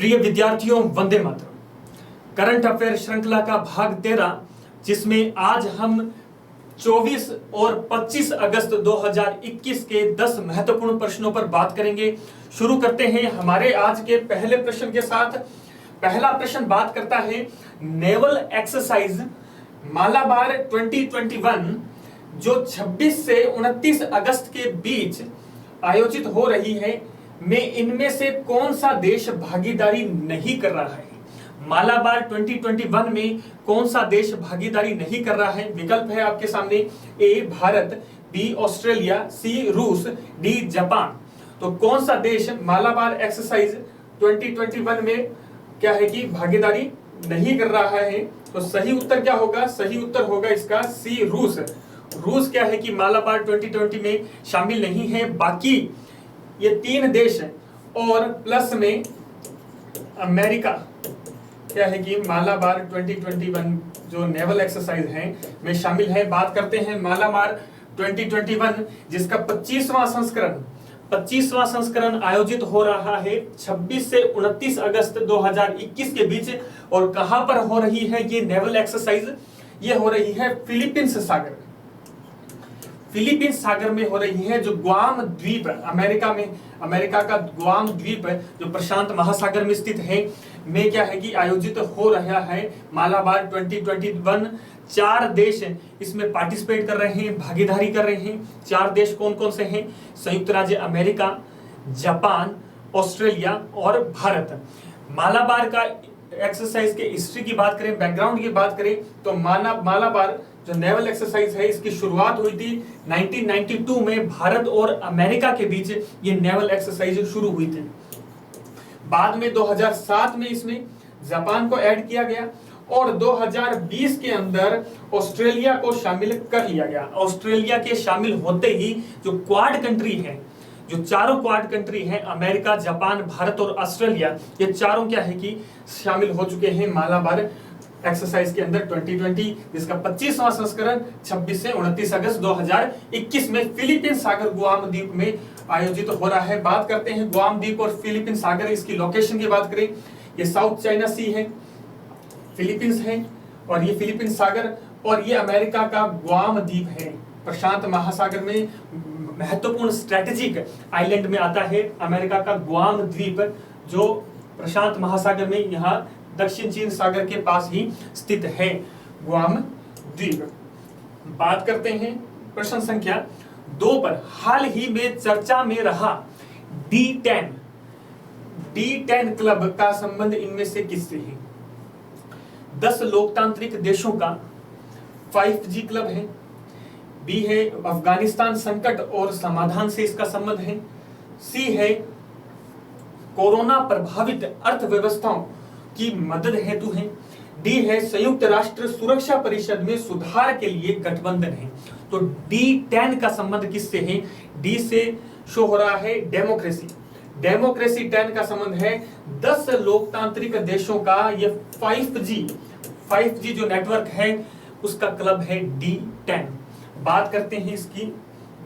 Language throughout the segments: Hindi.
प्रिय विद्यार्थियों, वंदे मातरम। करंट अफेयर श्रृंखला का भाग 13, जिसमें आज हम 24 और 25 अगस्त 2021 के 10 महत्वपूर्ण प्रश्नों पर बात करेंगे। शुरू करते हैं हमारे आज के पहले प्रश्न के साथ। पहला प्रश्न बात करता है नेवल एक्सरसाइज मालाबार 2021 जो 26 से 29 अगस्त के बीच आयोजित हो रही है, में इनमें से कौन सा देश भागीदारी नहीं कर रहा है? मालाबार 2021 में कौन सा देश भागीदारी नहीं कर रहा है? विकल्प है आपके सामने, ए भारत, बी ऑस्ट्रेलिया, सी रूस, डी जापान। तो कौन सा देश मालाबार एक्सरसाइज 2021 में क्या है कि भागीदारी नहीं कर रहा है? तो सही उत्तर क्या होगा? सही उत्तर होगा इसका सी रूस। रूस क्या है कि मालाबार 2020 में शामिल नहीं है। बाकी ये 3 देश और प्लस में अमेरिका क्या है कि मालाबार 2021 जो नेवल एक्सरसाइज है में शामिल है। बात करते हैं मालाबार 2021 जिसका 25वां संस्करण आयोजित हो रहा है 26 से 29 अगस्त 2021 के बीच। और कहां पर हो रही है ये नेवल एक्सरसाइज? ये हो रही है फिलीपींस सागर में हो रही है, जो ग्वाम द्वीप अमेरिका का ग्वाम द्वीप जो प्रशांत महासागर में स्थित है, में क्या है कि आयोजित हो रहा है मालाबार 2021। 4 देश इसमें पार्टिसिपेट कर रहे हैं, भागीदारी कर रहे हैं। 4 देश कौन कौन से हैं? संयुक्त राज्य अमेरिका, जापान, ऑस्ट्रेलिया और भारत। मालाबार का एक्सरसाइज के हिस्ट्री की बात करें, बैकग्राउंड की बात करें, तो मालाबार जो नेवल एक्सरसाइज है इसकी शुरुआत हुई थी 1992 में। भारत और अमेरिका के बीच ये नेवल एक्सरसाइज शुरू हुई थी। बाद में 2007 में इसमें जापान को ऐड किया गया और 2020 के अंदर ऑस्ट्रेलिया को शामिल कर लिया गया। ऑस्ट्रेलिया के शामिल होते ही जो क्वाड कंट्री है, जो चारों क्वाड कंट्री हैं, अमेरिका, जापान, भारत और ऑस्ट्रेलिया, ये चारों क्या है कि शामिल हो चुके हैं मालाबार एक्सरसाइज के अंदर 2020, जिसका 25वां संस्करण 26 से 29 अगस्त 2021 में फिलीपींस सागर गुआम द्वीप में आयोजित हो रहा है। बात करते हैं गुआम द्वीप और फिलीपींस सागर, इसकी लोकेशन की बात करें, ये साउथ चाइना सी है, फिलीपींस है, और ये फिलीपींस सागर, और ये अमेरिका का गुआम द्वीप है, प्रशांत महासागर में महत्वपूर्ण स्ट्रेटेजिक आइलैंड में आता है अमेरिका का गुआम द्वीप, जो प्रशांत महासागर में यहाँ दक्षिण चीन सागर के पास ही स्थित है गुआम द्वीप। बात करते हैं प्रश्न संख्या 2 पर। हाल ही में चर्चा में रहा D10 क्लब का संबंध इनमें से किससे है? 10 लोकतांत्रिक देशों का 5G क्लब है, बी है अफगानिस्तान संकट और समाधान से इसका संबंध है, सी है कोरोना प्रभावित अर्थव्यवस्थाओं की मदद हेतु है, डी है संयुक्त राष्ट्र सुरक्षा परिषद में सुधार के लिए गठबंधन है। तो D10 का संबंध किससे है? डी से शो हो रहा है डेमोक्रेसी 10 का संबंध है 10 लोकतांत्रिक देशों का। ये 5G जो नेटवर्क है उसका क्लब है D10। बात करते हैं इसकी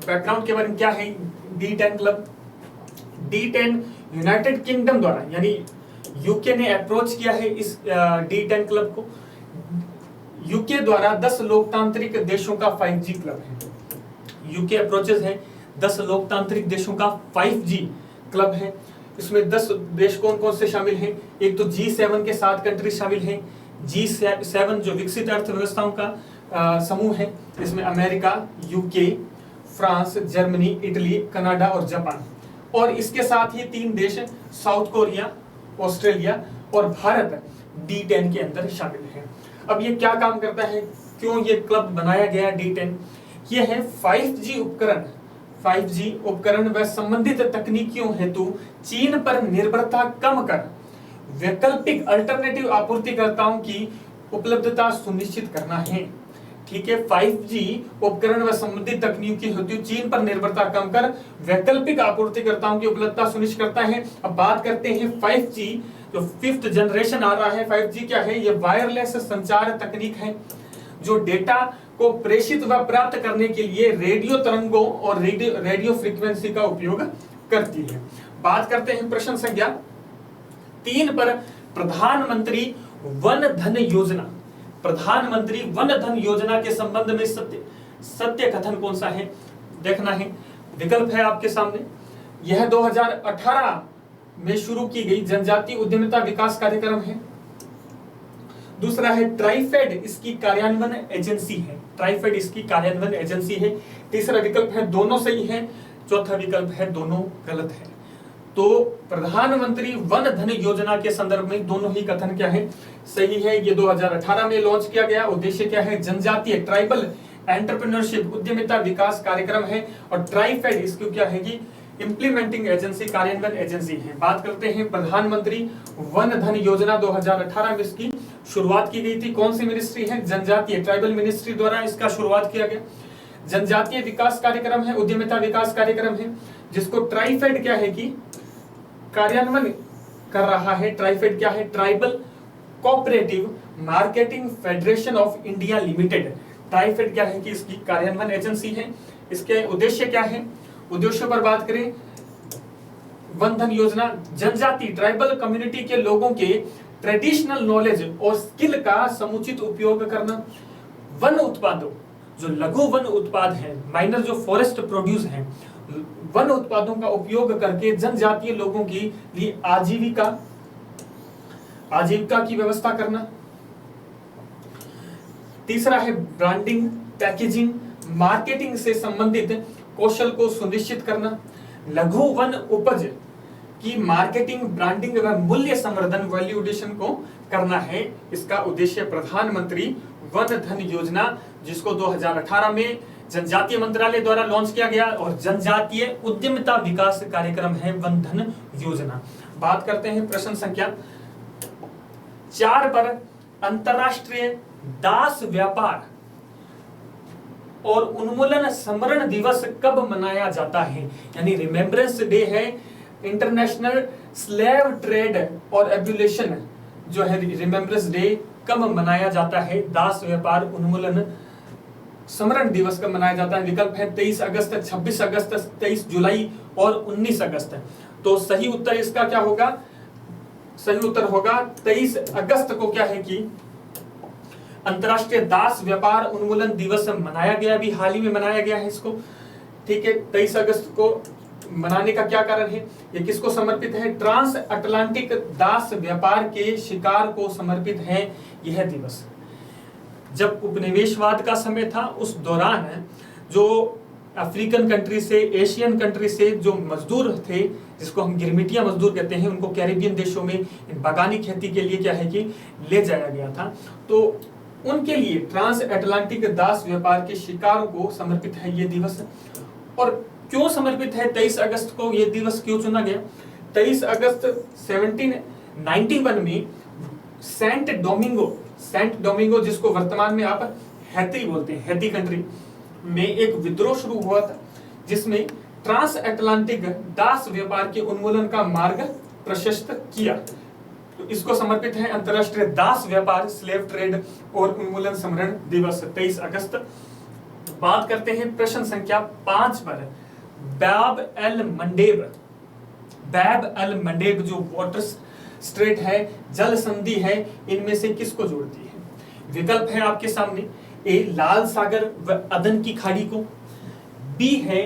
बैकग्राउंड के बारे में। क्या है D10 club? D10 United kingdom द्वारा, यानी यूके ने अप्रोच किया है इस D10 क्लब को। यूके द्वारा 10 लोकतांत्रिक देशों का 5G क्लब है। यूके अप्रोचेस है 10 लोकतांत्रिक देशों का 5G क्लब है। इसमें 10 देश कौन कौन से शामिल हैं? एक तो G7 के 7 कंट्री शामिल हैं। G7 जो विकसित अर्थव्यवस्थाओं का समूह है, इसमें America, UK, France, Germany, Italy, Canada और जापान। और इसके साथ ही 3 देश साउथ कोरिया, ऑस्ट्रेलिया और भारत D10 के अंदर शामिल है। अब ये क्या काम करता है, क्यों ये क्लब बनाया गया D10? ये है 5G उपकरण व संबंधित तकनीकियों हेतु चीन पर निर्भरता कम कर वैकल्पिक अल्टरनेटिव आपूर्तिकर्ताओं की उपलब्धता सुनिश्चित करना है। ठीक है, 5G उपकरण व संबंधित तकनीकी हेतु चीन पर निर्भरता कम कर वैकल्पिक आपूर्तिकर्ताओं की उपलब्धता सुनिश्चित करता है। अब बात करते हैं 5G जो 5th जनरेशन आ रहा है। 5G क्या है? ये वायरलेस संचार तकनीक है जो डेटा को प्रेषित व प्राप्त करने के लिए रेडियो तरंगों और रेडियो फ्रीक्वेंसी का उपयोग करती है। बात करते हैं प्रश्न संख्या 3 पर प्रधानमंत्री वन धन योजना, प्रधानमंत्री वन धन योजना के संबंध में सत्य कथन कौन सा है देखना है। विकल्प है आपके सामने, यह 2018 में शुरू की गई जनजातीय उद्यमिता विकास कार्यक्रम है। दूसरा है ट्राइफेड इसकी कार्यान्वयन एजेंसी है, ट्राइफेड इसकी कार्यान्वयन एजेंसी है। तीसरा विकल्प है दोनों सही है, चौथा विकल्प है दोनों गलत है। तो प्रधानमंत्री वन धन योजना के संदर्भ में दोनों ही कथन क्या है, सही है। ये 2018 में लॉन्च किया गया। उद्देश्य क्या है, जनजातीय ट्राइबल एंटरप्रेन्योरशिप उद्यमिता विकास कार्यक्रम है। और ट्राइफेड इसको क्या है कि इंप्लीमेंटिंग एजेंसी, कार्यान्वयन एजेंसी है। बात करते हैं प्रधानमंत्री वन धन योजना 2018 में इसकी शुरुआत की गई थी। कौन सी मिनिस्ट्री है, जनजातीय ट्राइबल मिनिस्ट्री द्वारा इसका शुरुआत किया गया। जनजातीय विकास कार्यक्रम है, उद्यमिता विकास कार्यक्रम है, जिसको ट्राइफेड क्या है कि कार्यान्वयन कर रहा है। ट्राइफेड क्या है, tribal cooperative marketing federation of India limited. TRIFED क्या है कि इसकी कार्यान्वयन एजेंसी है। इसके उद्देश्य क्या है, उद्देश्यों पर बात करें, वन धन योजना जनजाति ट्राइबल कम्युनिटी के लोगों के ट्रेडिशनल नॉलेज और स्किल का समुचित उपयोग करना। वन उत्पादों, जो लघु वन उत्पाद हैं, माइनर जो फॉरेस्ट प्रोड्यूस हैं, वन उत्पादों का उपयोग करके जनजातीय लोगों के लिए आजीविका की व्यवस्था करना। तीसरा है ब्रांडिंग, पैकेजिंग, मार्केटिंग से संबंधित कौशल को सुनिश्चित करना। लघु वन उपज की मार्केटिंग, ब्रांडिंग व मूल्य संवर्धन, वैल्यू एडिशन को करना है। इसका उद्देश्य प्रधानमंत्री वन धन योजना, जिसको 2018 में जनजातीय मंत्रालय द्वारा लॉन्च किया गया, और जनजातीय उद्यमिता विकास कार्यक्रम है वन धन योजना। बात करते हैं प्रश्न संख्या 4 पर, अंतरराष्ट्रीय दास व्यापार और उन्मूलन स्मरण दिवस कब मनाया जाता है। यानी रिमेम्बरेंस डे है, इंटरनेशनल स्लेव ट्रेड और एब्यूलेशन जो है रिमेम्बरेंस डे कब मनाया जाता है, दास व्यापार उन्मूलन स्मरण दिवस कब मनाया जाता है। विकल्प है 23 अगस्त, 26 अगस्त, 23 जुलाई और 19 अगस्त। तो सही उत्तर इसका क्या होगा, सही उत्तर होगा 23 अगस्त को क्या है कि अंतरराष्ट्रीय दास व्यापार उन्मूलन दिवस मनाया गया, अभी हाल ही में मनाया गया है इसको। ठीक है, 23 अगस्त को मनाने का क्या कारण है, ये किसको समर्पित है, ट्रांस अटलांटिक दास व्यापार के शिकार को समर्पित है यह दिवस। जब उपनिवेशवाद का समय था, उस दौरान जो अफ्रीकन कंट्री से, एशियन कंट्री से जो मजदूर थे, जिसको हम गिरमिटिया मजदूर कहते हैं, उनको कैरिबियन देशों में बागानी खेती के लिए क्या है कि ले जाया गया था। तो उनके लिए ट्रांस अटलांटिक दास व्यापार के शिकार को समर्पित है ये दिवस। और क्यों समर्पित है 23 अगस्त को, ये दिवस क्यों चुना गया। 23 अगस्त 1791 में सेंट डोमिंगो, जिसको वर्तमान में आप हैती बोलते हैं, हैती कंट्री में एक विद्रोह शुरू हुआ था, जिसमें ट्रांस अटलांटिक दास व्यापार के उन्मूलन का मार्ग प्रशस्त किया। तो इसको समर्पित है अंतरराष्ट्रीय दास व्यापार, स्लेव ट्रेड और उन्मूलन स्मरण दिवस 23 अगस्त। बात करते हैं प्रश्न संख्या 5 पर, बैब एल मंडेब जो वाटर स्ट्रेट है, जल संधि है, इनमें से किसको जोड़ती है। विकल्प है आपके सामने, ए लाल सागर व अदन की खाड़ी को, बी है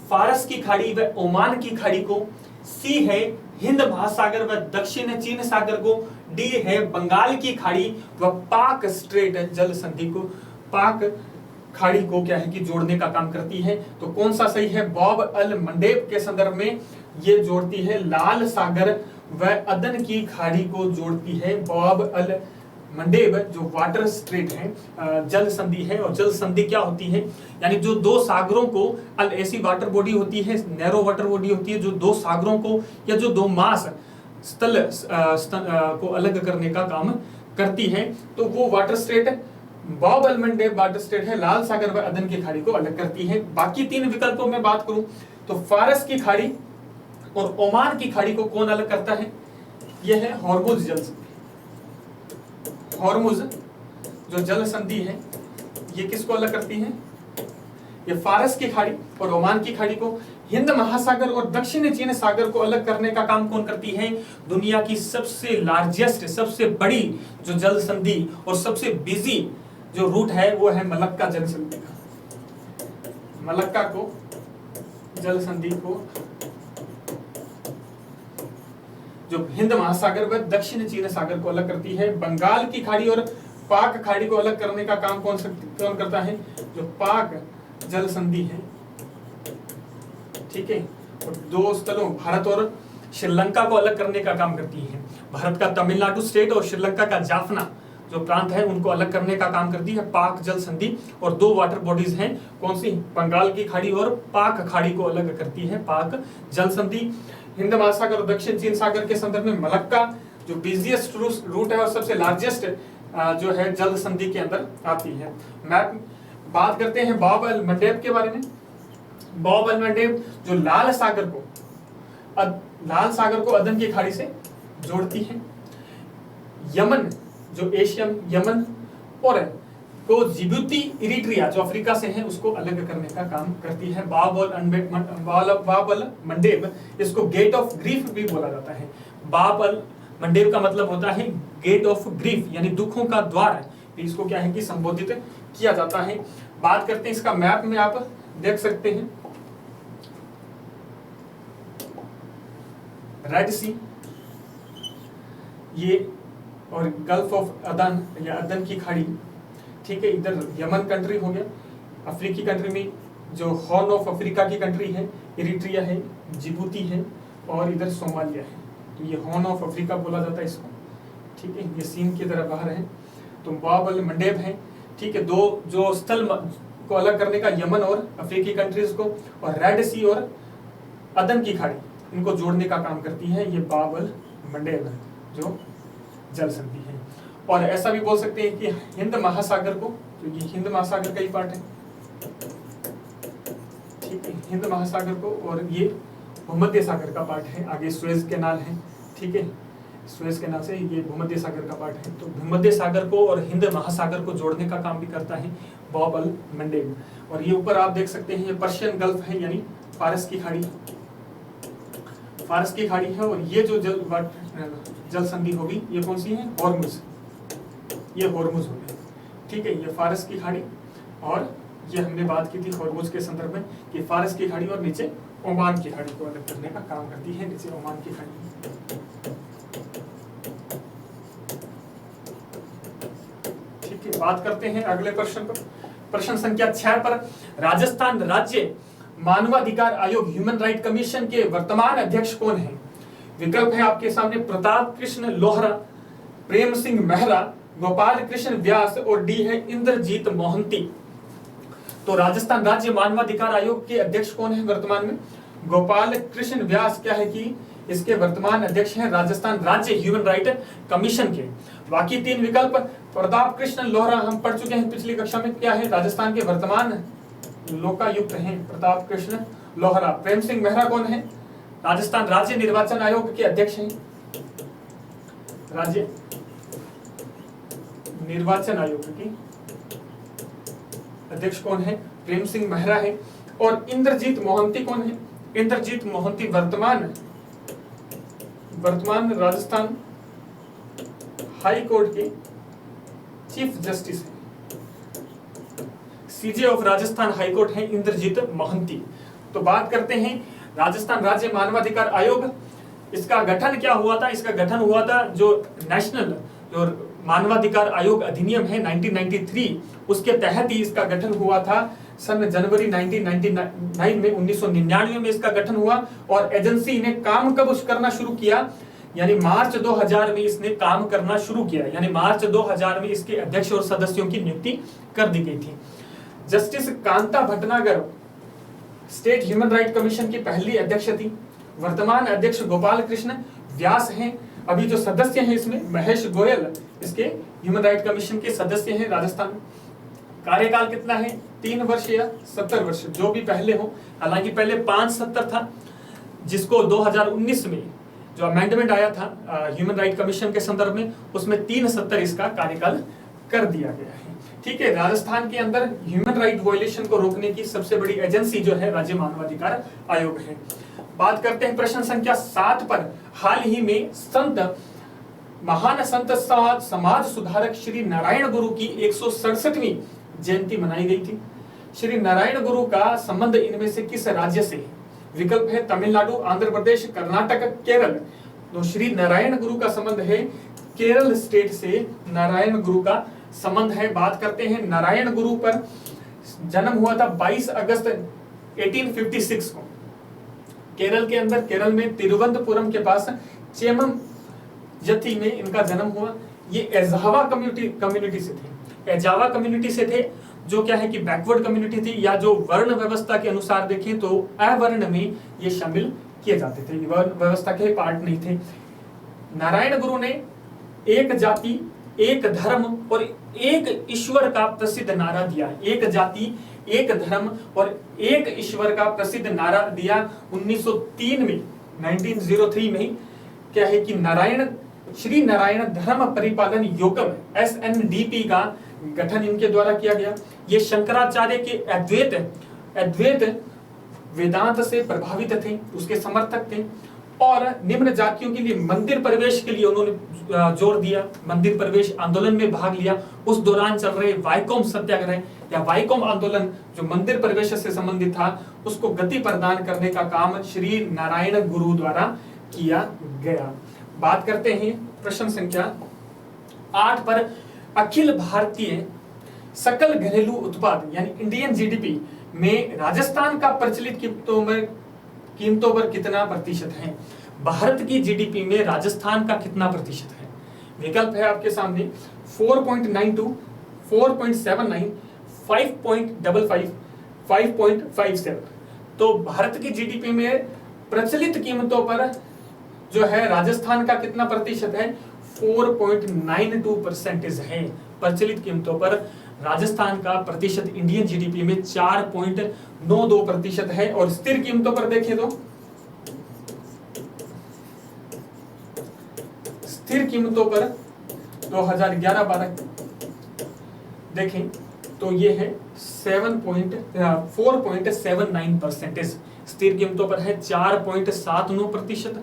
फारस की खाड़ी व ओमान की खाड़ी को, सी है हिंद महासागर व दक्षिण चीन सागर को, डी है बंगाल की खाड़ी व पाक स्ट्रेट जल संधि को, पाक खाड़ी को क्या है कि जोड़ने का काम करती है। तो कौन सा सही है, बॉब अल मंडेब के संदर्भ में ये जोड़ती है लाल सागर व अदन की खाड़ी को जोड़ती है बॉब अल मंडेब, जो वाटर स्ट्रेट है, जल संधि है। और जल संधि क्या होती है, यानी जो दो सागरों को, ऐसी वाटर बॉडी होती है, नैरो वाटर बॉडी होती है, जो दो सागरों को या जो दो मास स्थल को अलग करने का काम करती है। तो वो water straight Bob L Mandeb water straight है, लाल सागर व अदन की खाड़ी को अलग करती है। बाकी 3 विकल्पों में बात करूं तो फारस की खाड़ी और ओमान की खाड़ी को कौन अलग करता है, यह है हॉर्मुज जल संधि। हॉर्मुज जो जल संधि है, ये किसको अलग करती है, ये फारस की खाड़ी और ओमान की खाड़ी को, हिंद महासागर और दक्षिणी चीन सागर को अलग करने का काम कौन करती है? दुनिया की सबसे लार्जेस्ट, सबसे बड़ी जो जल संधि और सबसे बिजी जो रूट है वो है मलक्का जल संधि का। मलक्का को जल संधि को जो हिंद महासागर व दक्षिण चीन सागर को अलग करती है। बंगाल की खाड़ी और पाक खाड़ी को अलग करने का काम कौन करता है? जो पाक जल संधि है, ठीक है। और दो स्थलों भारत और श्रीलंका को अलग करने का काम करती है। भारत का तमिलनाडु स्टेट और श्रीलंका का जाफना जो प्रांत है उनको अलग करने का काम करती है पाक जल संधि। और दो वाटर बॉडीज हैं, कौन सी? बंगाल की खाड़ी और पाक खाड़ी को अलग करती है पाक जल संधि। हिंद महासागर और दक्षिण चीन सागर के संदर्भ में मलक्का जो बिजिएस्ट रूट है और सबसे लार्जेस्ट जो है जल संधि के अंदर आती है। मैप बात करते हैं बाब अल मंडेब के बारे में। बाब अल मंडेब जो लाल सागर को अदन की खाड़ी से जोड़ती है। यमन जो एशियन यमन और को जिबूती इरिट्रिया जो अफ्रीका से है उसको अलग करने का काम करती है। बाब अल मंडेब इसको गेट ऑफ ग्रीफ भी बोला जाता है। बाब अल मंडेब का मतलब होता है गेट ऑफ ग्रीफ, यानी दुखों का द्वार, इसको क्या है कि संबोधित किया जाता है। बात करते हैं इसका मैप में आप देख सकते हैं। रेड सी ये और गल्फ ऑफ अदन या अदन की खाड़ी, ठीक है। इधर यमन कंट्री हो गया, अफ्रीकी कंट्री में जो हॉर्न ऑफ अफ्रीका की कंट्री है इरिट्रिया है, जिबूती है और इधर सोमालिया है। तो ये हॉर्न ऑफ अफ्रीका बोला जाता है इसको, ठीक है। ये सीन की तरह बाहर है। तो बाब अल मंडेब है, ठीक है। दो जो स्थल को अलग करने का यमन और अफ्रीकी कंट्रीज को, और रेड सी और अदन की खाड़ी इनको जोड़ने का काम करती है ये बाब अल मंडेब जो जल संधि है। और ऐसा भी बोल सकते हैं कि हिंद महासागर को, तो ये हिंद महासागर का ही पार्ट है, ठीक है, हिंद महासागर को, और ये भूमध्य सागर का पार्ट है। आगे सुएज कैनाल है, ठीक है, सुएज कैनाल से ये भूमध्य सागर का पार्ट है। तो भूमध्य सागर को और हिंद महासागर को जोड़ने का काम भी करता है बाब अल मंडेब। और ये ऊपर आप देख सकते हैं ये पर्शियन गल्फ है, यानी फारस की खाड़ी, फारस की खाड़ी है। और ये जो जल संधि होगी ये कौन सी है? हॉर्मुज, ये हॉर्मुज हो गया, ठीक है। ये फारस की खाड़ी, और ये हमने बात की थी हॉर्मुज के संदर्भ में कि फारस की खाड़ी और नीचे ओमान की खाड़ी को अलग करने का काम करती है, नीचे ओमान की खाड़ी, ठीक है। बात करते हैं अगले प्रश्न पर। प्रश्न संख्या 6 पर राजस्थान राज्य मानवाधिकार आयोग ह्यूमन राइट कमीशन के वर्तमान अध्यक्ष कौन है? विकल्प है आपके सामने प्रताप कृष्ण लोहरा, प्रेम सिंह मेहरा, गोपाल कृष्ण व्यास और डी है इंद्रजीत मोहंती। तो राजस्थान राज्य मानवाधिकार आयोग के अध्यक्ष कौन है वर्तमान में? गोपाल कृष्ण व्यास क्या है कि इसके वर्तमान अध्यक्ष हैं राजस्थान राज्य ह्यूमन राइट कमीशन के। बाकी 3 विकल्प प्रताप कृष्ण लोहरा हम पढ़ चुके हैं पिछली कक्षा में, क्या है राजस्थान के वर्तमान लोकायुक्त हैं प्रताप कृष्ण लोहरा। प्रेम सिंह मेहरा कौन है? राजस्थान राज्य निर्वाचन आयोग के अध्यक्ष हैं, राज्य निर्वाचन आयोग की अध्यक्ष कौन है? प्रेम सिंह मेहरा है। और इंद्रजीत मोहंती कौन है? इंद्रजीत मोहंती वर्तमान राजस्थान हाई कोर्ट के चीफ जस्टिस है, सीजे ऑफ राजस्थान हाई कोर्ट है इंद्रजीत मोहंती। तो बात करते हैं राजस्थान राज्य मानवाधिकार आयोग, इसका गठन क्या हुआ था? इसका गठन हुआ था जो नेशनल जो मानवाधिकार आयोग अधिनियम है 1993, उसके तहत ही इसका गठन हुआ था। सन जनवरी 1999 में 1999 में इसका गठन हुआ। और एजेंसी ने काम कब करना शुरू किया? यानी मार्च 2000 में इसने काम करना शुरू किया, यानी मार्च 2000 में इसके अध्यक्ष और सदस्यों की नियुक्ति कर दी गई थी। Justice Kanta Bhatnagar state human right commission की पहली अध्यक्ष थी। वर्तमान अध्यक्ष गोपाल कृष्ण व्यास हैं। अभी जो सदस्य हैं इसमें महेश गोयल इसके ह्यूमन राइट कमीशन के सदस्य हैं राजस्थान। कार्यकाल कितना है? 3 वर्ष या 70 वर्ष, जो भी पहले हो। हालांकि पहले 5-70 था, जिसको 2019 में जो अमेंडमेंट आया था ह्यूमन राइट कमीशन के संदर्भ में, उसमें 3-70 इसका कार्यकाल कर दिया गया है। ठीक है, राजस्थान के अंदर ह्यूमन राइट वायलेशन को रोकने की सबसे बड़ी एजेंसी जो है राज्य मानवाधिकार आयोग है। बात करते हैं प्रश्न संख्या 7 पर। हाल ही में महान संत समाज सुधारक श्री नारायण गुरु की 167वीं जयंती मनाई गई थी। श्री नारायण गुरु का संबंध इनमें से किस राज्य से है? विकल्प है तमिलनाडु, आंध्र प्रदेश, कर्नाटक, केरल। तो श्री नारायण गुरु का संबंध है केरल स्टेट से, नारायण गुरु का संबंध है। बात करते हैं नारायण गुरु पर जन्म हुआ था 22 अगस्त 1856 को केरल के अंदर, केरल में तिरुवनंतपुरम के पास चेमम जति में इनका जन्म हुआ। ये एजावा कम्युनिटी से थे, एजावा कम्युनिटी से थे, जो क्या है कि बैकवर्ड कम्युनिटी थी, या जो वर्ण व्यवस्था के अनुसार देखें तो अवर्ण में ये शामिल किए जाते थे, वर्ण व्यवस्था के पार्ट नहीं थे। नारायण गुरु ने एक जाति, एक धर्म और एक ईश्वर का प्रसिद्ध नारा दिया। एक जाति, एक धर्म और एक ईश्वर का प्रसिद्ध नारा दिया 1903 में, 1903 में क्या है कि श्री नारायण धर्म परिपालन योगम SNDP का गठन इनके द्वारा किया गया। ये शंकराचार्य के अद्वैत वेदांत से प्रभावित थे, उसके समर्थक थे, और निम्न जातियों के लिए मंदिर प्रवेश के लिए उन्होंने जोर दिया, मंदिर प्रवेश आंदोलन में भाग लिया। उस दौरान चल रहे वाइकोम सत्याग्रह या वाइकोम आंदोलन जो मंदिर प्रवेश से संबंधित था, उसको गति प्रदान करने का काम श्री नारायण गुरु द्वारा किया गया। बात करते हैं प्रश्न संख्या 8 पर। अखिल भारतीय सकल घरेलू उत्पाद यानी इंडियन GDP में राजस्थान का प्रचलित कीमतों पर कितना प्रतिशत है? भारत की GDP में राजस्थान का कितना प्रतिशत है? विकल्प है आपके सामने 4.92, 4.79, 5.55, 5.57। तो भारत की GDP में प्रचलित कीमतों पर जो है राजस्थान का कितना प्रतिशत है? 4.92% है। प्रचलित कीमतों पर राजस्थान का प्रतिशत इंडियन GDP में 4.92% है। और स्थिर कीमतों पर देखें तो स्थिर कीमतों पर 2011-12 देखें तो ये है 4.79%। स्थिर कीमतों पर है 4.79%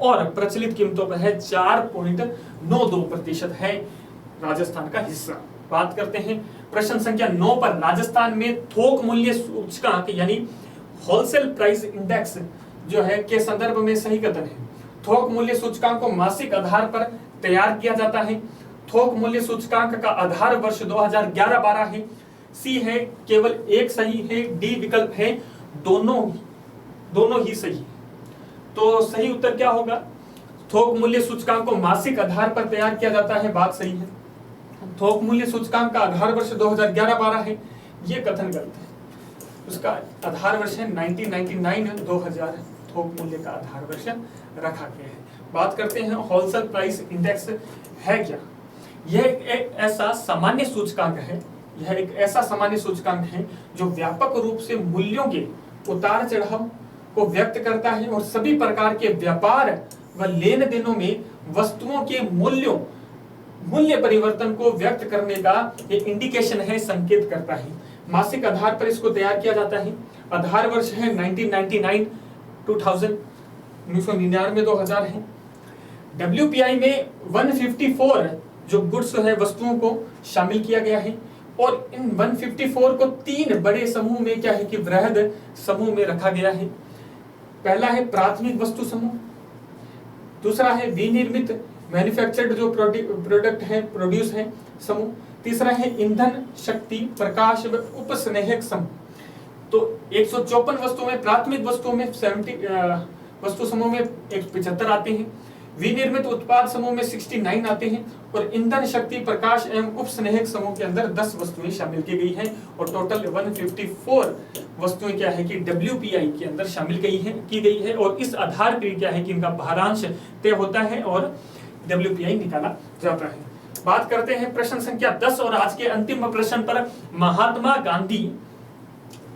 और प्रचलित कीमतों पर है 4.92% है राजस्थान का हिस्सा। बात करते हैं प्रश्न संख्या 9 पर। राजस्थान में थोक मूल्य सूचकांक यानी होलसेल प्राइस इंडेक्स जो है के संदर्भ में सही कथन है। थोक मूल्य सूचकांक को मासिक आधार पर तैयार किया जाता है। थोक मूल्य सूचकांक का आधार वर्ष 2011-12 है। सी है केवल एक सही है, डी विकल्प है दोनों ही सही। तो सही उत्तर क्या होगा? थोक मूल्य सूचकांक को मासिक आधार पर तैयार किया जाता है, बात सही है। थोक मूल्य सूचकांक का आधार वर्ष 2011-12 है, ये कथन गलत है। उसका आधार वर्ष है 1999-2000 थोक मूल्य का आधार वर्ष रखा गया है। बात करते हैं होलसेल प्राइस इंडेक्स है क्या? यह एक ऐसा सामान्य सूचकांक है, यह एक ऐसा सामान्य सूचकांक है जो व्यापक रूप से मूल्यों के उतार चढ़ाव को व्यक्त करता है और सभी प्रकार के व्यापार व लेन देनों में वस्तुओं के मूल्य परिवर्तन को व्यक्त करने का एक इंडिकेशन है, संकेत करता है। मासिक आधार पर इसको तैयार किया जाता है। आधार वर्ष है 1999-2000 है। WPI में 154 जो गुड्स है, वस्तुओं को शामिल किया गया है और इन 154 को 3 बड़े समूह में क्या है कि वृहद समूह में रखा गया है। पहला है प्राथमिक वस्तु समूह, दूसरा है विनिर्मित मैन्युफैक्चर्ड जो प्रोडक्ट है, प्रोड्यूस है समूह, तीसरा है ईंधन, शक्ति, प्रकाश व उपस्नेहक समूह। तो 154 वस्तुओं में, प्राथमिक वस्तुओं में 70 वस्तु समूह में 175 आते हैं, विनिर्मित उत्पाद समूह में 69 आते हैं और ईंधन, शक्ति, प्रकाश एवं उपस्नेहक समूह के अंदर 10 वस्तुएं शामिल की गई हैं और टोटल 154 वस्तुएं क्या है कि WPI के अंदर शामिल की गई है और इस आधार पर क्या है कि इनका भारांश तय होता है और WPI निकाला जाता है। बात करते हैं प्रश्न संख्या 10 और आज के अंतिम प्रश्न पर। महात्मा गांधी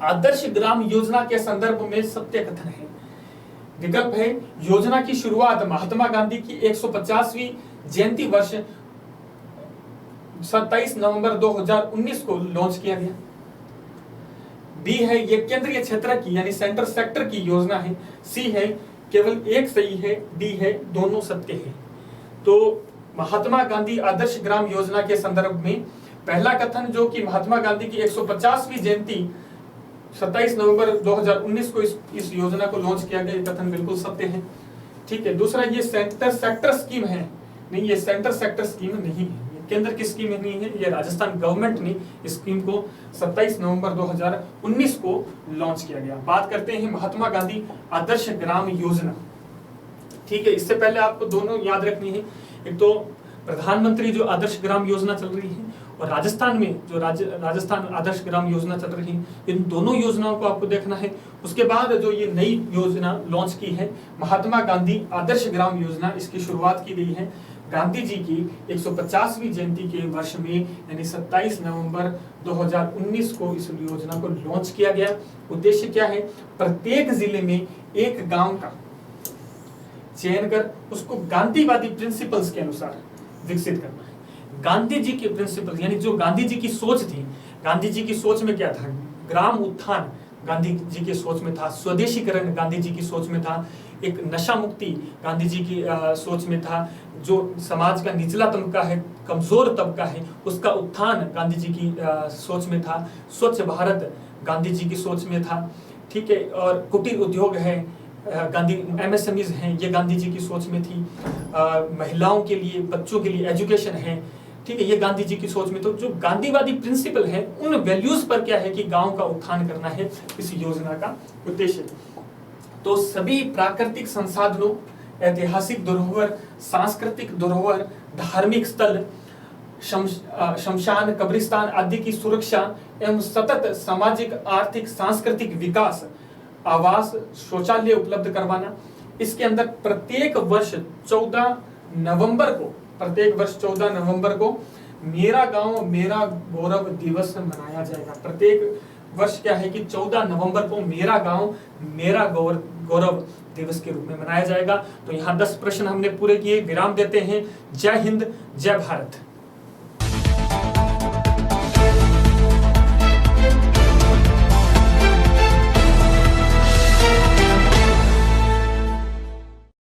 आदर्श ग्राम योजना के संदर्भ में सत्य कथन है। विकल्प है योजना की शुरुआत महात्मा गांधी की 150वीं जयंती वर्ष 27 नवंबर 2019 को लॉन्च किया गया। बी है ये केंद्रीय क्षेत्र की यानी सेंट्रल सेक्टर की योजना है। सी है केवल एक सही है। डी है दोनों सत्य है। तो महात्मा गांधी आदर्श ग्राम योजना के संदर्भ में पहला कथन जो कि महात्मा गांधी की 150वीं जयंती 27 नवंबर 2019 को इस योजना को लॉन्च किया गया, ये कथन बिल्कुल सत्य है। ठीक है। दूसरा ये सेंटर सेक्टर स्कीम है, नहीं ये सेंटर सेक्टर स्कीम नहीं है, ये केंद्र की स्कीम नहीं है, ये राजस्थान गवर्नमेंट ने इस स्कीम को 27 नवंबर 2019 को लॉन्च किया गया। बात करते हैं महात्मा गांधी आदर्श ग्राम योजना। ठीक है। इससे पहले आपको दोनों याद रखनी है, एक तो प्रधानमंत्री जो आदर्श ग्राम योजना चल रही है और राजस्थान में जो राजस्थान आदर्श ग्राम योजना चल रही है, इन दोनों योजनाओं को आपको देखना है। उसके बाद जो ये नई योजना लॉन्च की है महात्मा गांधी आदर्श ग्राम योजना, इसकी शुरुआत की गई है गांधी जी की 150वीं जयंती के वर्ष में यानी 27 नवंबर 2019 को इस योजना को लॉन्च किया गया। उद्देश्य क्या है? प्रत्येक जिले में एक गांव का चयन कर उसको गांधीवादी प्रिंसिपल्स के अनुसार विकसित करना है। गांधी जी के प्रिंसिपल यानी जो गांधी जी की सोच थी, गांधी जी की सोच में क्या था? ग्राम उत्थान गांधी जी की सोच में था, स्वदेशीकरण गांधी जी की सोच में था, एक नशा मुक्ति गांधी जी की सोच में था, जो समाज का निचला तबका है, कमजोर तबका है, उसका उत्थान गांधी जी की सोच में था, स्वच्छ भारत गांधी जी की सोच में था। ठीक है। और कुटीर उद्योग है, गांधी MSMEs हैं, ये गांधी जी की सोच में थी। महिलाओं के लिए, बच्चों के लिए एजुकेशन है, ठीक है, ये गांधी जी की सोच में। तो जो गांधीवादी प्रिंसिपल है उन वैल्यूज पर क्या है कि गांव का उत्थान करना है इस योजना का उद्देश्य। तो सभी प्राकृतिक संसाधनों, ऐतिहासिक धरोहर, सांस्कृतिक धरोहर, धार्मिक स्थल, शमशान, कब्रिस्तान आदि की सुरक्षा एवं सतत सामाजिक, आर्थिक, सांस्कृतिक विकास, आवास, शौचालय उपलब्ध करवाना। इसके अंदर प्रत्येक वर्ष 14 नवंबर को मेरा गांव मेरा गौरव दिवस मनाया जाएगा। प्रत्येक वर्ष क्या है कि 14 नवंबर को मेरा गांव मेरा गौरव दिवस के रूप में मनाया जाएगा। तो यहाँ 10 प्रश्न हमने पूरे किए। विराम देते हैं। जय हिंद, जय भारत।